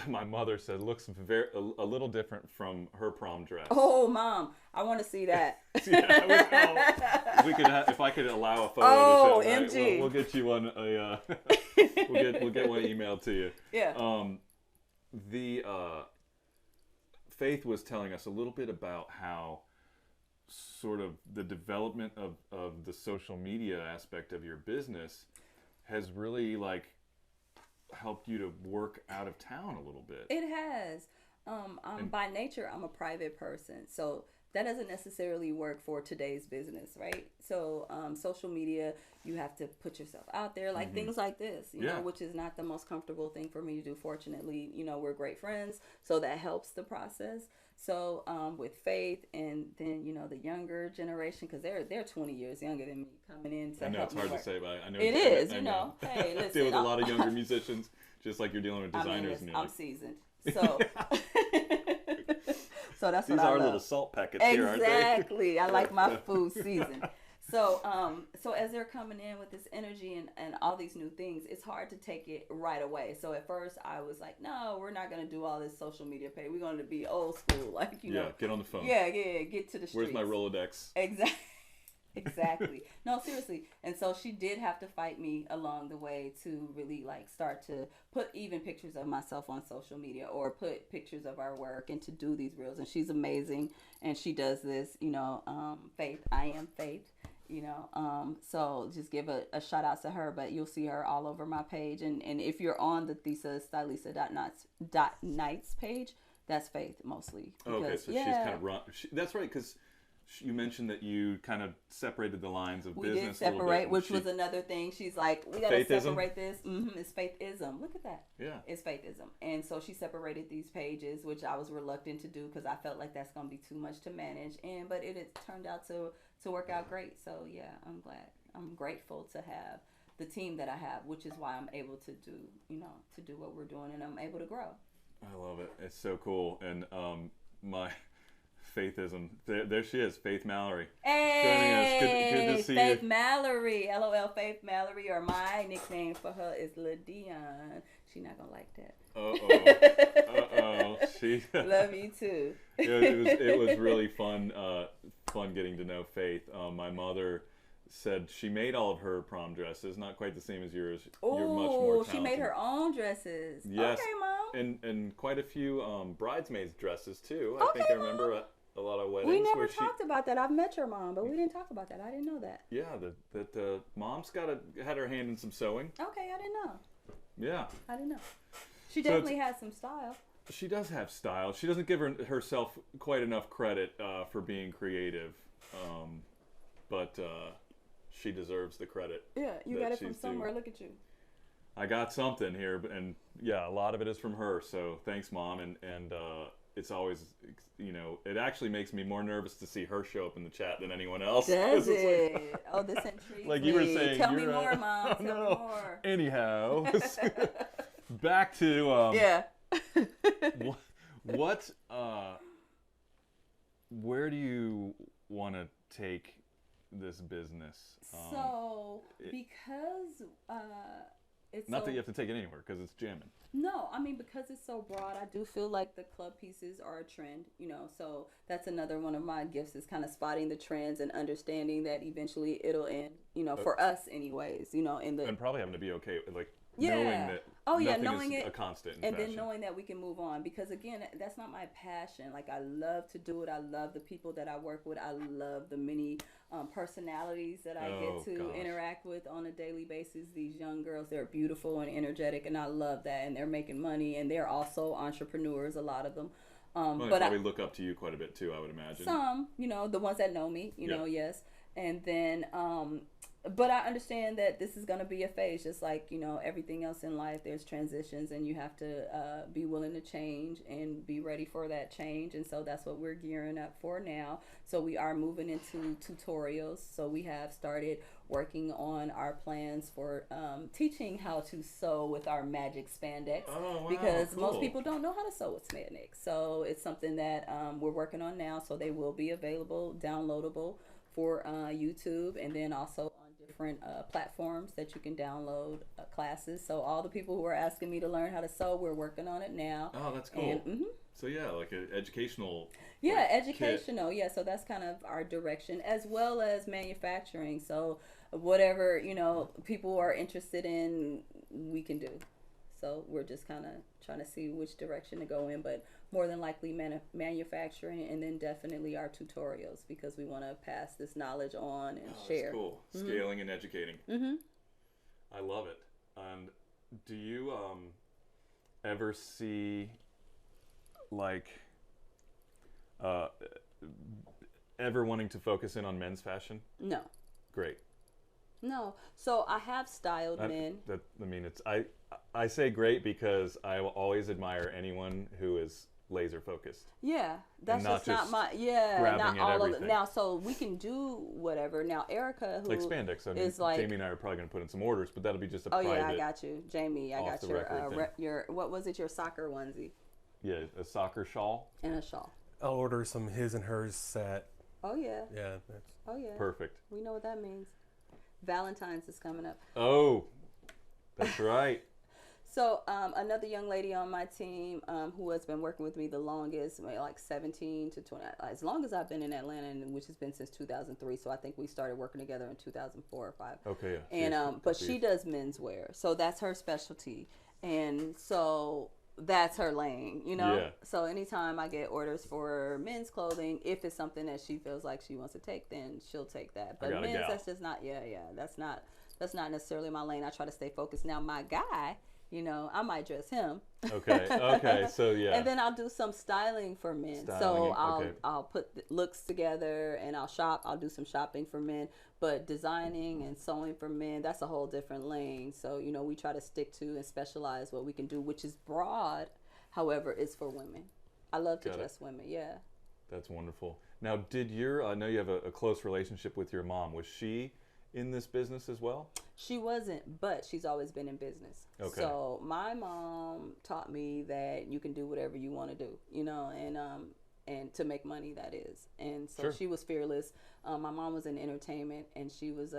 my mother said, looks a little different from her prom dress. Oh, Mom, I want to see that. If I could allow a photo to show, MG. We'll get you one. We'll get one emailed to you. Yeah. Faith was telling us a little bit about how sort of the development of the social media aspect of your business has really helped you to work out of town a little bit. It has. By nature, I'm a private person, so that doesn't necessarily work for today's business, right? So social media, you have to put yourself out there, like things like this, you know, which is not the most comfortable thing for me to do. Fortunately, we're great friends, so that helps the process. So with Faith and then, the younger generation, because they're 20 years younger than me coming in to I know help it's hard me to say, but I know it is, Hey, listen. I deal with a lot of younger musicians, just like you're dealing with designers. I'm seasoned. So, so that's These what I love. These are little salt packets here, aren't they? Exactly. I like my food seasoned. So, so as they're coming in with this energy and all these new things, it's hard to take it right away. So at first I was like, no, we're not going to do all this social media pay. We're going to be old school. Get on the phone. Yeah, get to the streets. Where's my Rolodex? Exactly. No, seriously. And so she did have to fight me along the way to really start to put even pictures of myself on social media or put pictures of our work and to do these reels. And she's amazing. And she does this, Faith. I am Faith. So just give a shout out to her, but you'll see her all over my page. And if you're on the thesastylista.nights page, that's Faith mostly. Okay, so she's kind of that's right, because you mentioned that you kind of separated the lines of we business did a little separate, bit. which was another thing. She's like, we got to Faithism? separate this. It's faithism. Look at that. Yeah. It's faithism. And so she separated these pages, which I was reluctant to do because I felt like that's going to be too much to manage. But it turned out to work out great. So yeah, I'm glad. I'm grateful to have the team that I have, which is why I'm able to do what we're doing, and I'm able to grow. I love it. It's so cool. And my Faithism. There she is, Faith Mallory. Hey, Good to see Faith you. Mallory. LOL, Faith Mallory, or my nickname for her is LaDion. She's not gonna like that. She Love you too. it was really fun getting to know Faith. My mother said she made all of her prom dresses, not quite the same as yours. You're much more talented. She made her own dresses. Yes. Okay, Mom. And quite a few bridesmaids dresses too. Okay, I think I Mom. remember a lot of weddings. We never where talked about that. I've met your mom, but we didn't talk about that. I didn't know that. Yeah, that mom's had her hand in some sewing. Okay, I didn't know. Yeah. I didn't know. She definitely has some style. She does have style. She doesn't give herself quite enough credit for being creative, but she deserves the credit. Yeah, you got it from somewhere. Look at you. I got something here, and yeah, a lot of it is from her. So thanks, Mom, and it's always, it actually makes me more nervous to see her show up in the chat than anyone else. Does it? Oh, this intrigues like you were saying. Tell me more, Mom. Tell me more. Anyhow, back to yeah. what where do you want to take this business? Because it's not that you have to take it anywhere because it's jamming. No, I mean, because it's so broad, I do feel like the club pieces are a trend, so that's another one of my gifts is kind of spotting the trends and understanding that eventually it'll end, for us anyways, and probably having to be okay with yeah. knowing that knowing is it, a constant in and fashion. then knowing that we can move on, because again, that's not my passion. Like, I love to do it. I love the people that I work with. I love the many personalities that I get to interact with on a daily basis. These young girls, they're beautiful and energetic, and I love that, and they're making money, and they're also entrepreneurs, a lot of them. But probably look up to you quite a bit too, I would imagine. Some, the ones that know me, yes. And then but I understand that this is going to be a phase, just like, everything else in life. There's transitions, and you have to be willing to change and be ready for that change. And so that's what we're gearing up for now. So we are moving into tutorials. So we have started working on our plans for teaching how to sew with our magic spandex. Oh, wow, because cool. most people don't know how to sew with spandex. So it's something that we're working on now. So they will be available, downloadable for YouTube, and then also on different platforms that you can download classes. So all the people who are asking me to learn how to sew, we're working on it now. Oh, that's cool. And, so yeah, like an educational. Yeah, educational. Yeah, so that's kind of our direction, as well as manufacturing. So whatever, people are interested in, we can do. So we're just kind of trying to see which direction to go in, but more than likely manufacturing, and then definitely our tutorials, because we want to pass this knowledge on and share. That's cool. Scaling and educating. I love it. And do you ever see ever wanting to focus in on men's fashion? No. Great. No. So I have styled men. I say great because I will always admire anyone who is laser focused. Yeah, that's just not my not all of it. Now, so we can do whatever. Now, Erica, who like spandex, is Jamie and I are probably going to put in some orders, but that'll be just a private. Oh yeah, I got you, Jamie. I got your your what was it? Your soccer onesie. Yeah, a soccer shawl and a shawl. I'll order some his and hers set. Oh yeah. Yeah. Oh yeah. Perfect. We know what that means. Valentine's is coming up. Oh, that's right. So another young lady on my team who has been working with me the longest, like 17 to 20, as long as I've been in Atlanta, and which has been since 2003. So I think we started working together in 2004 or 5. Okay, yeah. And but she does menswear, so that's her specialty, and so that's her lane, Yeah. So anytime I get orders for men's clothing, if it's something that she feels like she wants to take, then she'll take that. But men's, that's just not. That's not necessarily my lane. I try to stay focused. Now my guy, You know, I might dress him. Okay. Okay. So yeah. And then I'll do some styling for men. Styling, So I'll put the looks together and I'll shop. I'll do some shopping for men. But designing and sewing for men, that's a whole different lane. So, you know, we try to stick to and specialize what we can do, which is broad. However, it's for women. I love to dress women. Yeah. That's wonderful. Now, I know you have a close relationship with your mom. Was she in this business as well? She wasn't, but she's always been in business. Okay. So my mom taught me that you can do whatever you want to do, you know, and to make money, that is. And so she was fearless. My mom was in entertainment, and she was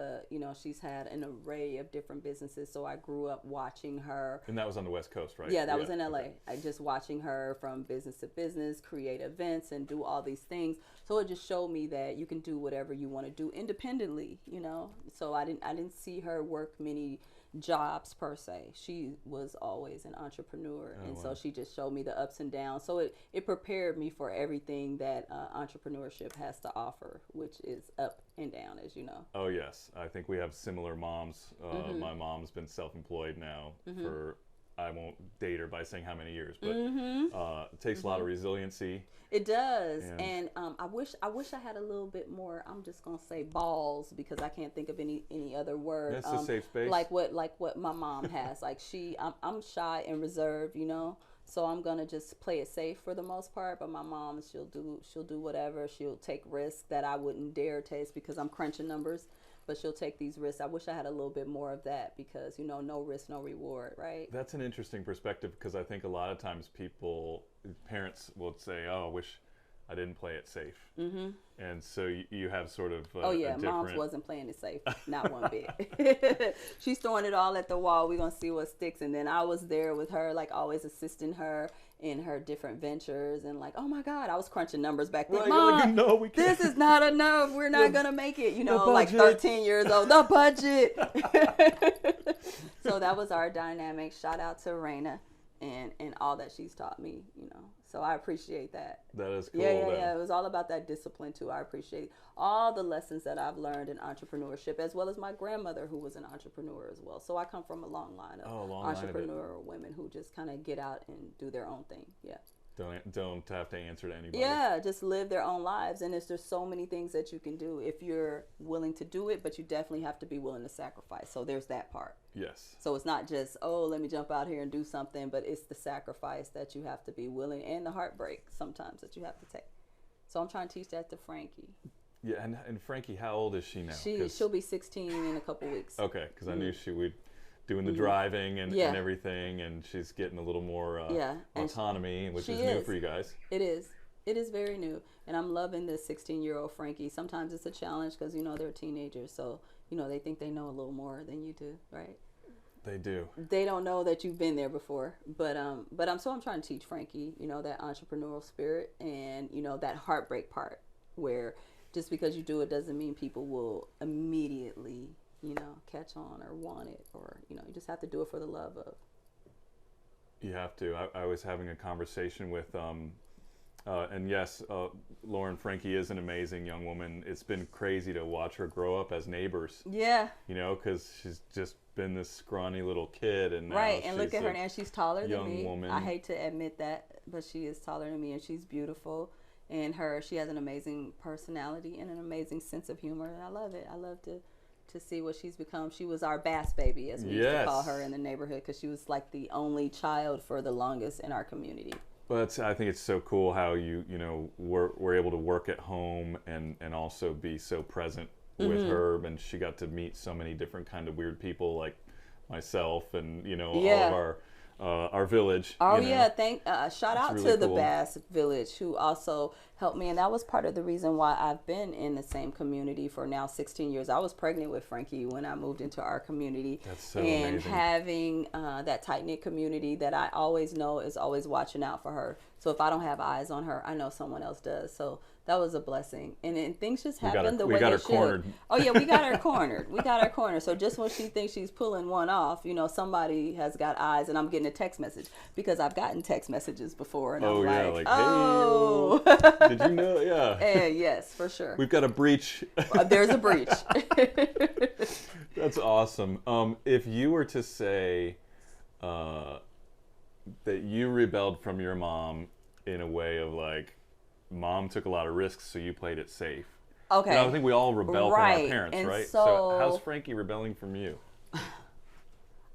she's had an array of different businesses. So I grew up watching her. And that was on the West Coast, right? Yeah, that was in LA. Okay. I just watching her from business to business, create events, and do all these things. So it just showed me that you can do whatever you want to do independently, you know. So I didn't see her work many jobs per se. She was always an entrepreneur, and so she just showed me the ups and downs. So it prepared me for everything that entrepreneurship has to offer, which is up and down, as you know. Oh yes, I think we have similar moms. My mom's been self-employed now for, I won't date her by saying how many years, but it takes a lot of resiliency. It does, and I wish I had a little bit more. I'm just gonna say balls, because I can't think of any other word. That's a safe space. Like what my mom has. Like I'm shy and reserved, you know. So I'm gonna just play it safe for the most part. But my mom, she'll do whatever. She'll take risks that I wouldn't dare take because I'm crunching numbers. But she'll take these risks. I wish I had a little bit more of that, because, you know, no risk, no reward, right? That's an interesting perspective, because I think a lot of times parents will say, oh, I wish I didn't play it safe. And so you have sort of Mom's wasn't playing it safe, not one bit. She's throwing it all at the wall. We're going to see what sticks. And then I was there with her, like always assisting her in her different ventures, and like, oh my God, I was crunching numbers back then. Right, Mom, like, no, we can't. This is not enough. We're not going to make it. You know, like 13 years old, the budget. So that was our dynamic. Shout out to Raina and all that she's taught me, you know. So I appreciate that. That is cool. Yeah. It was all about that discipline too. I appreciate all the lessons that I've learned in entrepreneurship, as well as my grandmother, who was an entrepreneur as well. So I come from a long line of entrepreneurial women who just kind of get out and do their own thing. Yeah. Don't have to answer to anybody. Yeah, just live their own lives. And there's so many things that you can do if you're willing to do it, but you definitely have to be willing to sacrifice. So there's that part. Yes. So it's not just, oh, let me jump out here and do something, but it's the sacrifice that you have to be willing, and the heartbreak sometimes that you have to take. So I'm trying to teach that to Frankie. Yeah, and Frankie, how old is she now? She'll be 16 in a couple weeks. Okay, because I knew she would doing the driving and everything, and she's getting a little more autonomy, which is new for you guys. It is very new, and I'm loving this 16-year-old Frankie. Sometimes it's a challenge because, you know, they're teenagers, so, you know, they think they know a little more than you do, right? They do. They don't know that you've been there before, but I'm trying to teach Frankie, you know, that entrepreneurial spirit, and, you know, that heartbreak part, where just because you do it doesn't mean people will immediately, you know, catch on or want it, or, you know, you just have to do it for the love of. You have to. I was having a conversation with, and yes, Lauren, Frankie is an amazing young woman. It's been crazy to watch her grow up as neighbors. Yeah. You know, because she's just been this scrawny little kid, and now and look at her, and she's taller than me. Woman. I hate to admit that, but she is taller than me, and she's beautiful. And she has an amazing personality and an amazing sense of humor, and I love it. I love to see what she's become. She was our Bass baby, as we used to call her in the neighborhood, because she was like the only child for the longest in our community. But I think it's so cool how you know, we're able to work at home and also be so present with her, and she got to meet so many different kind of weird people like myself, and, you know, all of our village. Oh, you know. Shout out really to the Bass Village, who also helped me, and that was part of the reason why I've been in the same community for now 16 years. I was pregnant with Frankie when I moved into our community. That's so and amazing. Having that tight-knit community that I always know is always watching out for her. So if I don't have eyes on her, I know someone else does. So that was a blessing. And then things just happen the way they should. Cornered. Oh, yeah, we got her cornered. So just when she thinks she's pulling one off, you know, somebody has got eyes, and I'm getting a text message, because I've gotten text messages before, and I'm like, oh. Hey, did you know? Yeah. Yes, for sure. We've got a breach. There's a breach. That's awesome. If you were to say, that you rebelled from your mom in a way of like, mom took a lot of risks, so you played it safe. Okay. You know, I think we all rebel from our parents, and right? So how's Frankie rebelling from you?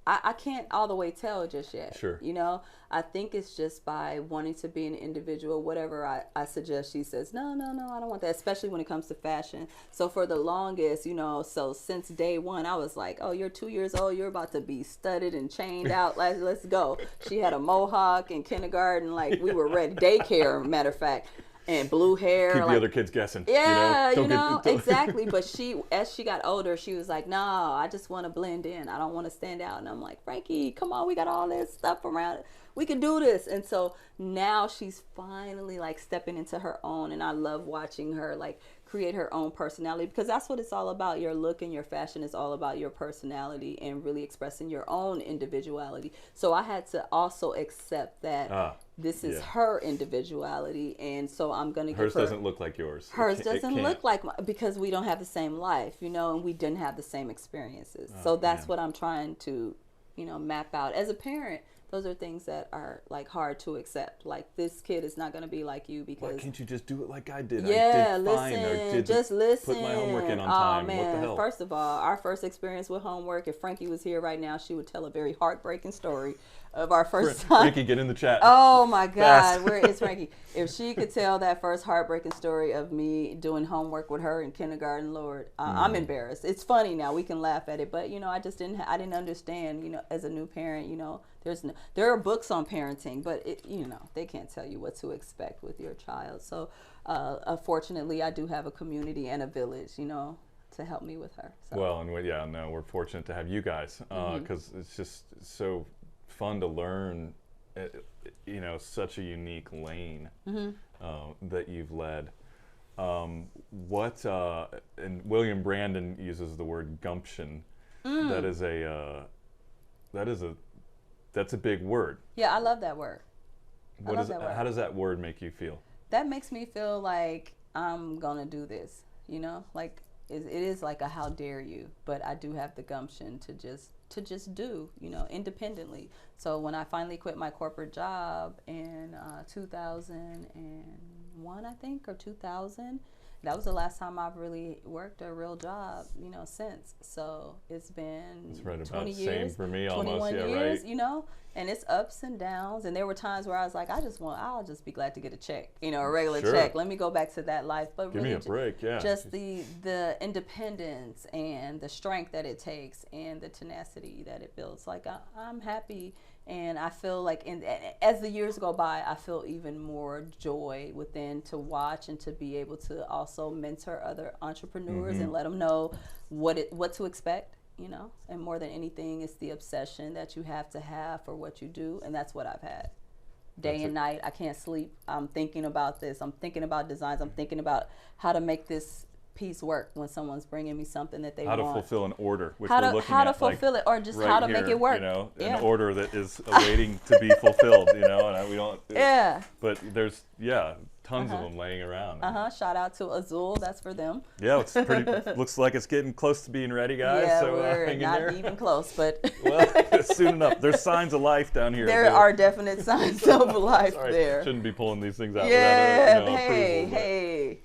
I can't all the way tell just yet. Sure. You know, I think it's just by wanting to be an individual. Whatever I suggest, she says, no, I don't want that, especially when it comes to fashion. So for the longest, you know, so since day one, I was like, oh, you're 2 years old. You're about to be studded and chained out. Let's go. She had a mohawk in kindergarten. Like, we were ready. Daycare, matter of fact. And blue hair. Keep like, the other kids guessing. Yeah, Don't get, exactly. But as she got older, she was like, no, I just want to blend in. I don't want to stand out. And I'm like, Frankie, come on, we got all this stuff around. We can do this. And so now she's finally like stepping into her own. And I love watching her like create her own personality, because that's what it's all about. Your look and your fashion is all about your personality and really expressing your own individuality. So I had to also accept that this is her individuality, and so I'm going to give her. Hers doesn't look like yours. Hers doesn't look like because we don't have the same life, you know, and we didn't have the same experiences. So that's what I'm trying to, you know, map out. As a parent, those are things that are like hard to accept. Like, this kid is not going to be like you because. Why can't you just do it like I did? Yeah, I did listen, fine, or did just listen. Put my homework in on time. Oh man! What the hell? First of all, our first experience with homework. If Frankie was here right now, she would tell a very heartbreaking story of our first time. Frankie, get in the chat. Oh my God, Fast. where is Frankie? If she could tell that first heartbreaking story of me doing homework with her in kindergarten, Lord, I'm embarrassed. It's funny now, we can laugh at it, but you know, I just didn't. I didn't understand. You know, as a new parent, you know, there are books on parenting, but you know, they can't tell you what to expect with your child. So, fortunately, I do have a community and a village, you know, to help me with her. So. Well, and we're fortunate to have you guys, because it's just so fun to learn, you know, such a unique lane that you've led. And William Brandon uses the word gumption. That's a big word. Yeah, I love that word. How does that word make you feel? That makes me feel like I'm gonna do this, you know, like it is like a how dare you, but I do have the gumption to just do, you know, independently. So when I finally quit my corporate job in 2001, I think, or 2000, that was the last time I've really worked a real job, you know, since. So it's been 20 years, same for me, 21 almost, years, right? you know, and it's ups and downs. And there were times where I was like, I'll just be glad to get a check, you know, a regular check. Let me go back to that life. But give really me a break, yeah. Just the independence and the strength that it takes and the tenacity that it builds. Like, I'm happy. And I feel like as the years go by, I feel even more joy within to watch and to be able to also mentor other entrepreneurs and let them know what to expect, you know. And more than anything, it's the obsession that you have to have for what you do. And that's what I've had. Day and night, I can't sleep. I'm thinking about this. I'm thinking about designs. I'm thinking about how to make this piece work when someone's bringing me something that they want. How to fulfill an order, which how we're to looking how at, to fulfill like, it, or just right how to here, make it work. You know, an order that is awaiting to be fulfilled. You know, and we don't. Yeah. But there's tons of them laying around. Shout out to Azul. That's for them. Yeah, it's pretty. Looks like it's getting close to being ready, guys. Yeah, so we're hang in not there. even close, but Well, soon enough. There's signs of life down here. there are definite signs of life there. Shouldn't be pulling these things out Yeah, without approval. hey.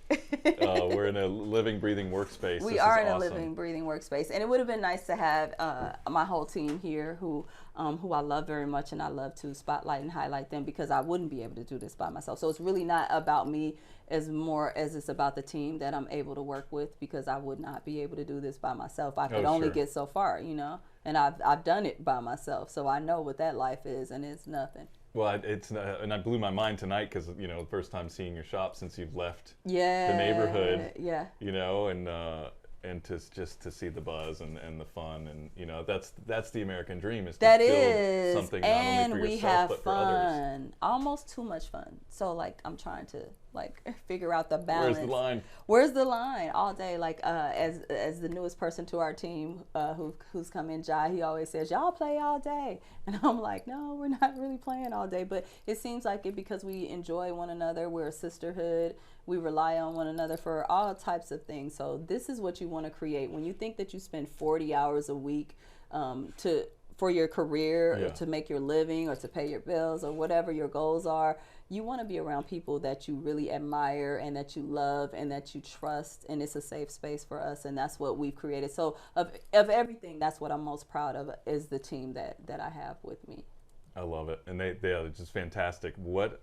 We're in a living, breathing workspace. We are in a living, breathing workspace, and it would have been nice to have my whole team here, who I love very much, and I love to spotlight and highlight them, because I wouldn't be able to do this by myself. So it's really not about me as more as it's about the team that I'm able to work with, because I would not be able to do this by myself. I could only get so far, you know, and I've done it by myself, so I know what that life is, and it's nothing. Well, and I blew my mind tonight, because, you know, the first time seeing your shop since you've left the Yeah. neighborhood. Yeah. You know, and just to see the buzz and the fun, and you know, that's the American dream, is to build something not and only for we yourself have but for others. fun, almost too much fun. So like, I'm trying to like figure out the balance. Where's the line? Where's the line all day? Like as the newest person to our team, who's come in, Jai, he always says, y'all play all day, and I'm like, no, we're not really playing all day, but it seems like it, because we enjoy one another. We're a sisterhood. We rely on one another for all types of things. So this is what you want to create when you think that you spend 40 hours a week for your career Yeah. or to make your living or to pay your bills or whatever your goals are, you want to be around people that you really admire and that you love and that you trust, and it's a safe space for us, and that's what we've created. So of everything, that's what I'm most proud of, is the team that I have with me. I love it, and they are just fantastic. What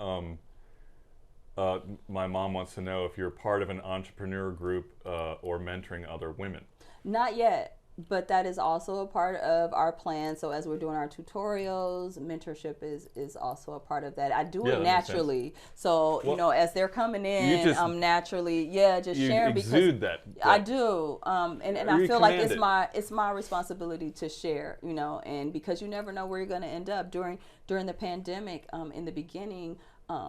my mom wants to know if you're part of an entrepreneur group or mentoring other women. Not yet, but that is also a part of our plan. So as we're doing our tutorials, mentorship is also a part of that. I do it naturally. So, well, you know, as they're coming in, I'm naturally, just sharing, exude because that. I do. And I feel like it's my responsibility to share, you know, and because you never know where you're going to end up. During the pandemic, in the beginning,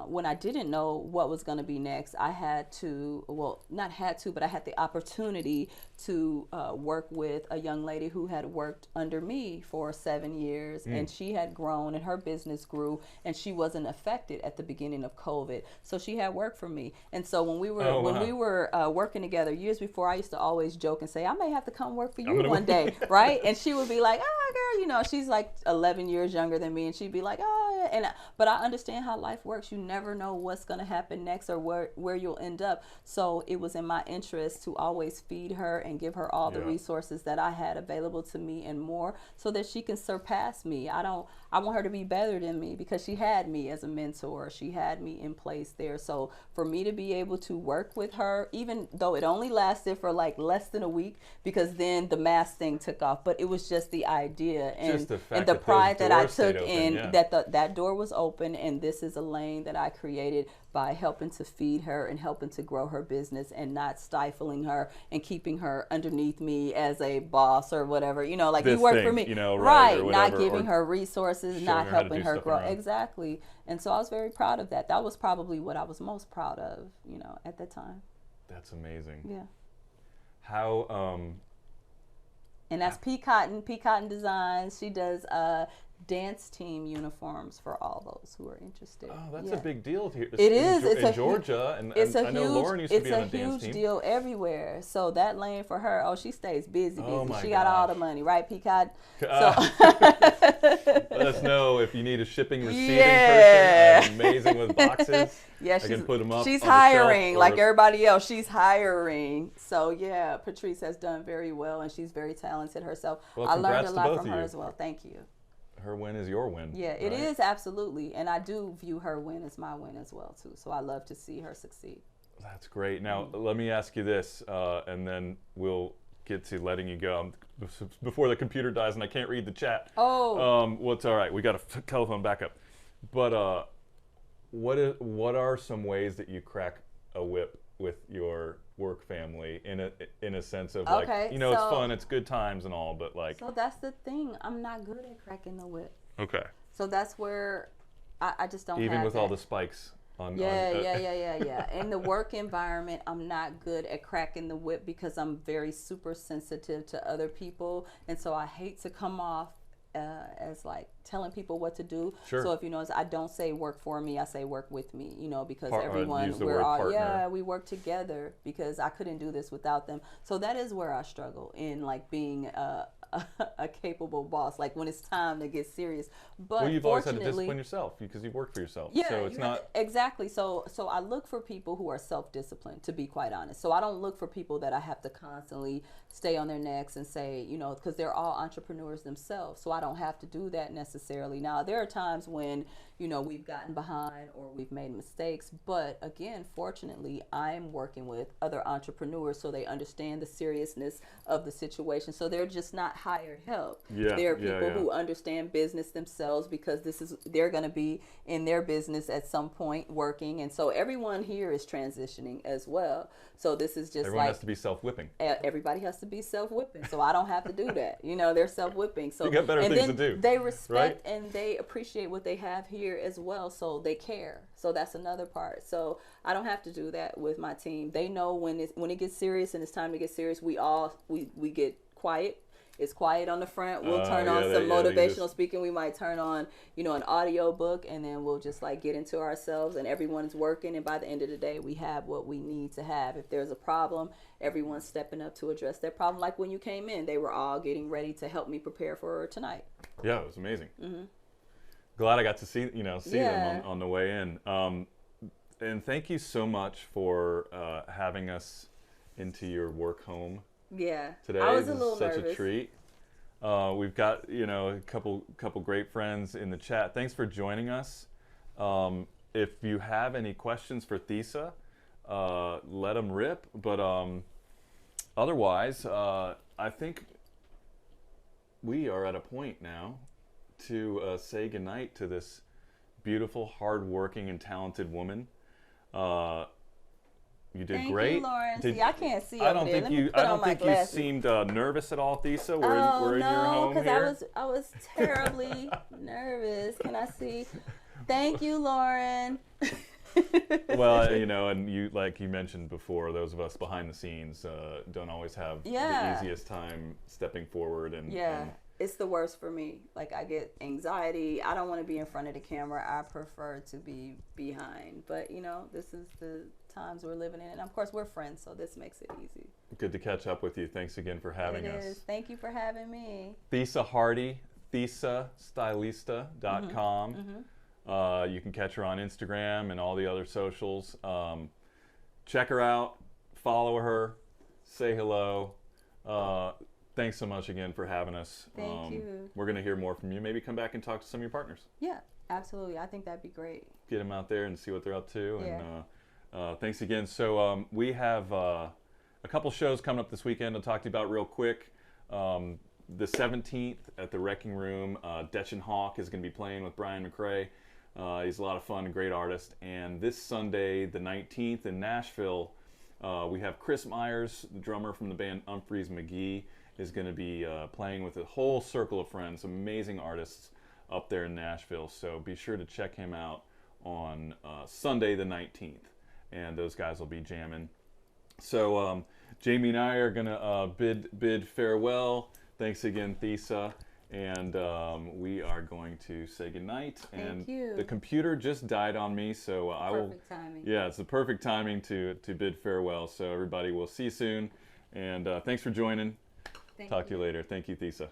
when I didn't know what was going to be next, I had to, well, not had to, but I had the opportunity to work with a young lady who had worked under me for 7 years, and she had grown and her business grew, and she wasn't affected at the beginning of COVID. So she had work for me. And so when we were working together years before, I used to always joke and say, I may have to come work for you one day, right? And she would be like, girl, you know, she's like 11 years younger than me, and she'd be like, but I understand how life works. You never know what's going to happen next or where you'll end up. So it was in my interest to always feed her and give her all the resources that I had available to me and more, so that she can surpass me. I want her to be better than me, because she had me as a mentor. She had me in place there. So for me to be able to work with her, even though it only lasted for like less than a week, because then the mask thing took off, but it was just the idea and the pride that I took in that door was open, and this is a lane that I created by helping to feed her and helping to grow her business and not stifling her and keeping her underneath me as a boss or whatever, you know, like you work for me, you know, right, whatever, not giving her resources, not helping her grow. Exactly. And so I was very proud of that. That was probably what I was most proud of, you know, at the time. That's amazing. Yeah. How and that's P Cotton Designs. She does dance team uniforms for all those who are interested. Oh, that's a big deal here. It is. It's in Georgia, and I know Lauren used to be on the dance team. It's a huge deal everywhere. So that lane for her, she stays busy. She got all the money, right, Peacock? Let us know if you need a shipping receiving person. I'm amazing with boxes. Yeah, I can put them up. She's hiring like everybody else. She's hiring. So yeah, Patrice has done very well, and she's very talented herself. Well, I learned a lot from her as well. Thank you. Her win is your win. Yeah, it is, absolutely. And I do view her win as my win as well, too. So I love to see her succeed. That's great. Now, let me ask you this, and then we'll get to letting you go. Before the computer dies and I can't read the chat. Oh. Well, it's all right. We got a telephone backup. But what are some ways that you crack a whip with your work family in a sense of like, you know, it's fun, it's good times and all, but like. So that's the thing. I'm not good at cracking the whip. Okay. So that's where I just don't even have with that. all the spikes on. Yeah. In the work environment, I'm not good at cracking the whip because I'm very super sensitive to other people, and so I hate to come off as like telling people what to do. Sure. So if you notice, I don't say work for me, I say work with me, you know, because everyone, we're all, we work together, because I couldn't do this without them. So that is where I struggle in like being a capable boss, like when it's time to get serious. But well, you've always had to discipline yourself because you work for yourself. Yeah, so it's not exactly. So I look for people who are self-disciplined, to be quite honest. So I don't look for people that I have to constantly stay on their necks and say, you know, because they're all entrepreneurs themselves. So I don't have to do that necessarily. Now, there are times when, you know, we've gotten behind or we've made mistakes. But again, fortunately, I'm working with other entrepreneurs, so they understand the seriousness of the situation. So they're just not hired help. They're people who understand business themselves, because they're going to be in their business at some point working. And so everyone here is transitioning as well. So this is just everyone has to be self-whipping. Everybody has to be self-whipping. So I don't have to do that. You know, they're self-whipping. So you got better things to do. They respect and they appreciate what they have here as well. So they care. So that's another part. So I don't have to do that with my team. They know when it gets serious and it's time to get serious, we get quiet it's quiet on the front, we'll turn yeah, on some yeah, they motivational just- speaking. We might turn on, you know, an audio book, and then we'll just like get into ourselves, and everyone's working, and by the end of the day we have what we need to have. If there's a problem, everyone's stepping up to address that problem. Like when you came in, they were all getting ready to help me prepare for tonight. Yeah, it was amazing. Glad I got to see them on the way in. And thank you so much for having us into your work home Yeah, today. I was This a little is such nervous. a treat. We've got, you know, a couple great friends in the chat. Thanks for joining us. If you have any questions for Thesa, let them rip. But otherwise, I think we are at a point now to say goodnight to this beautiful, hardworking, and talented woman. You did Thank great. you, Lauren. Did- See, I can't see I over don't there. think Let me you. put I on don't my think you glasses. seemed nervous at all, Thesa. Oh We're in your no, home here. I was terribly nervous. Can I see? Thank you, Lauren. Well, you know, and you, like you mentioned before, those of us behind the scenes don't always have Yeah. the easiest time stepping forward. And Yeah, it's the worst for me. Like I get anxiety. I don't want to be in front of the camera. I prefer to be behind. But you know, this is the times we're living in, and of course we're friends, so this makes it easy. good to catch up with you. Thanks again for having It us. is. Thank you for having me. Thesa Hardy, thesastylista.com. You can catch her on Instagram and all the other socials. Check her out, follow her, say hello. Thanks so much again for having us. Thank you. We're going to hear more from you. Maybe come back and talk to some of your partners. Yeah, absolutely. I think that'd be great. Get them out there and see what they're up to. Yeah. And thanks again. So we have a couple shows coming up this weekend I'll talk to you about real quick. The 17th at the Wrecking Room, Detchen Hawk is going to be playing with Brian McRae. He's a lot of fun, a great artist. And this Sunday, the 19th in Nashville, we have Chris Myers, the drummer from the band Humphreys McGee, is going to be playing with a whole circle of friends, amazing artists up there in Nashville. So be sure to check him out on Sunday the 19th. And those guys will be jamming. So Jamie and I are going to bid farewell. Thanks again, Thesa. And we are going to say goodnight. Thank you. The computer just died on me, so I will. Perfect timing. Yeah, it's the perfect timing to bid farewell. So everybody, we'll see you soon. And thanks for joining. Talk to you later. Thank you, Thesa.